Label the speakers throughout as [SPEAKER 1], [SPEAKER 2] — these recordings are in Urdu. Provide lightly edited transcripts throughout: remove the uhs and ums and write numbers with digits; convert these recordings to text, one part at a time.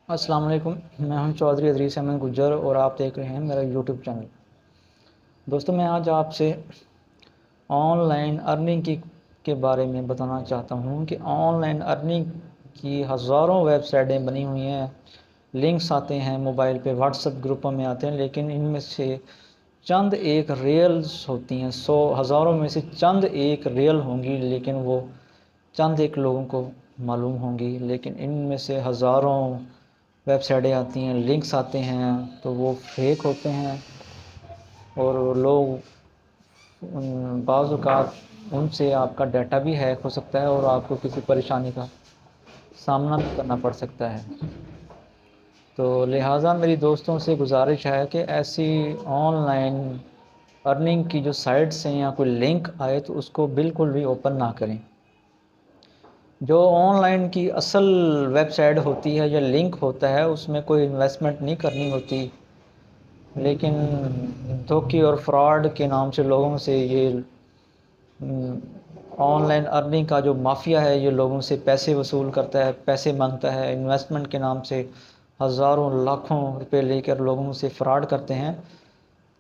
[SPEAKER 1] السلام علیکم، میں ہوں چودھری ادریس احمد گجر اور آپ دیکھ رہے ہیں میرا یوٹیوب چینل۔ دوستو، میں آج آپ سے آن لائن ارننگ کے بارے میں بتانا چاہتا ہوں کہ آن لائن ارننگ کی ہزاروں ویب سائٹیں بنی ہوئی ہیں، لنکس آتے ہیں موبائل پہ، واٹس ایپ گروپوں میں آتے ہیں، لیکن ان میں سے چند ایک ریئلز ہوتی ہیں۔ ہزاروں میں سے چند ایک ریئل ہوں گی، لیکن وہ چند ایک لوگوں کو معلوم ہوں گی۔ لیکن ان میں سے ہزاروں ویب سائٹیں آتی ہیں، لنکس آتے ہیں، تو وہ فیک ہوتے ہیں اور لوگ بعض اوقات ان سے آپ کا ڈیٹا بھی ہیک ہو سکتا ہے اور آپ کو کسی پریشانی کا سامنا بھی کرنا پڑ سکتا ہے۔ تو لہٰذا میری دوستوں سے گزارش ہے کہ ایسی آن لائن ارننگ کی جو سائٹس ہیں یا کوئی لنک آئے تو اس کو بالکل بھی اوپن نہ کریں۔ جو آن لائن کی اصل ویب سائٹ ہوتی ہے یا لنک ہوتا ہے، اس میں کوئی انویسٹمنٹ نہیں کرنی ہوتی، لیکن دھوکے اور فراڈ کے نام سے لوگوں سے یہ آن لائن ارننگ کا جو مافیا ہے یہ لوگوں سے پیسے وصول کرتا ہے، پیسے مانگتا ہے، انویسٹمنٹ کے نام سے ہزاروں لاکھوں روپے لے کر لوگوں سے فراڈ کرتے ہیں۔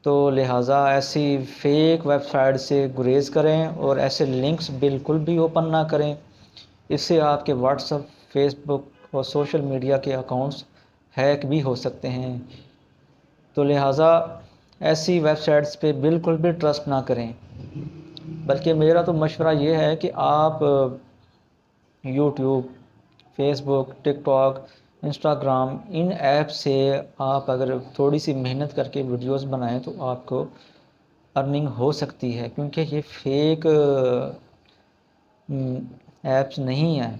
[SPEAKER 1] تو لہٰذا ایسی فیک ویب سائٹ سے گریز کریں اور ایسے لنکس بالکل بھی اوپن نہ کریں۔ اس سے آپ کے واٹس ایپ، فیس بک اور سوشل میڈیا کے اکاؤنٹس ہیک بھی ہو سکتے ہیں۔ تو لہٰذا ایسی ویب سائٹس پہ بالکل بھی ٹرسٹ نہ کریں، بلکہ میرا تو مشورہ یہ ہے کہ آپ یوٹیوب، فیس بک، ٹک ٹاک، انسٹاگرام، ان ایپ سے آپ اگر تھوڑی سی محنت کر کے ویڈیوز بنائیں تو آپ کو ارننگ ہو سکتی ہے، کیونکہ یہ فیک ایپس نہیں ہیں،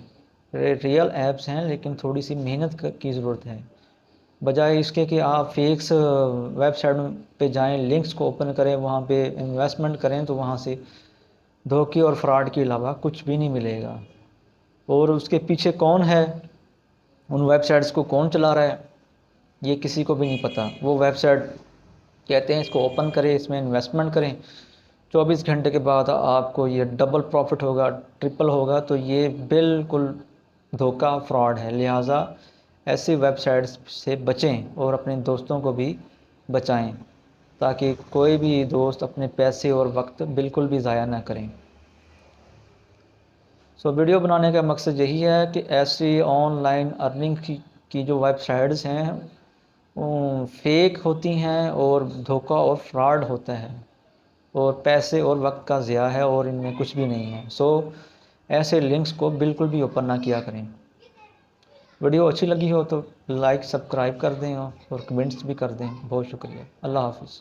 [SPEAKER 1] ریئل ایپس ہیں، لیکن تھوڑی سی محنت کی ضرورت ہے۔ بجائے اس کے کہ آپ فیکس ویب سائٹ پہ جائیں، لنکس کو اوپن کریں، وہاں پہ انویسٹمنٹ کریں، تو وہاں سے دھوکے اور فراڈ کے علاوہ کچھ بھی نہیں ملے گا۔ اور اس کے پیچھے کون ہے، ان ویب سائٹس کو کون چلا رہا ہے، یہ کسی کو بھی نہیں پتہ۔ وہ ویب سائٹ کہتے ہیں اس کو اوپن کریں، اس میں انویسٹمنٹ کریں، 24 گھنٹے کے بعد آپ کو یہ ڈبل پروفٹ ہوگا، ٹرپل ہوگا، تو یہ بالکل دھوکہ، فراڈ ہے۔ لہٰذا ایسی ویب سائٹس سے بچیں اور اپنے دوستوں کو بھی بچائیں، تاکہ کوئی بھی دوست اپنے پیسے اور وقت بالکل بھی ضائع نہ کریں۔ ویڈیو بنانے کا مقصد یہی ہے کہ ایسی آن لائن ارننگ کی جو ویب سائٹس ہیں فیک ہوتی ہیں اور دھوکہ اور فراڈ ہوتا ہے اور پیسے اور وقت کا ضیاع ہے، اور ان میں کچھ بھی نہیں ہے۔ ایسے لنکس کو بالکل بھی اوپن نہ کیا کریں۔ ویڈیو اچھی لگی ہو تو لائک، سبسکرائب کر دیں اور کمنٹس بھی کر دیں۔ بہت شکریہ۔ اللہ حافظ۔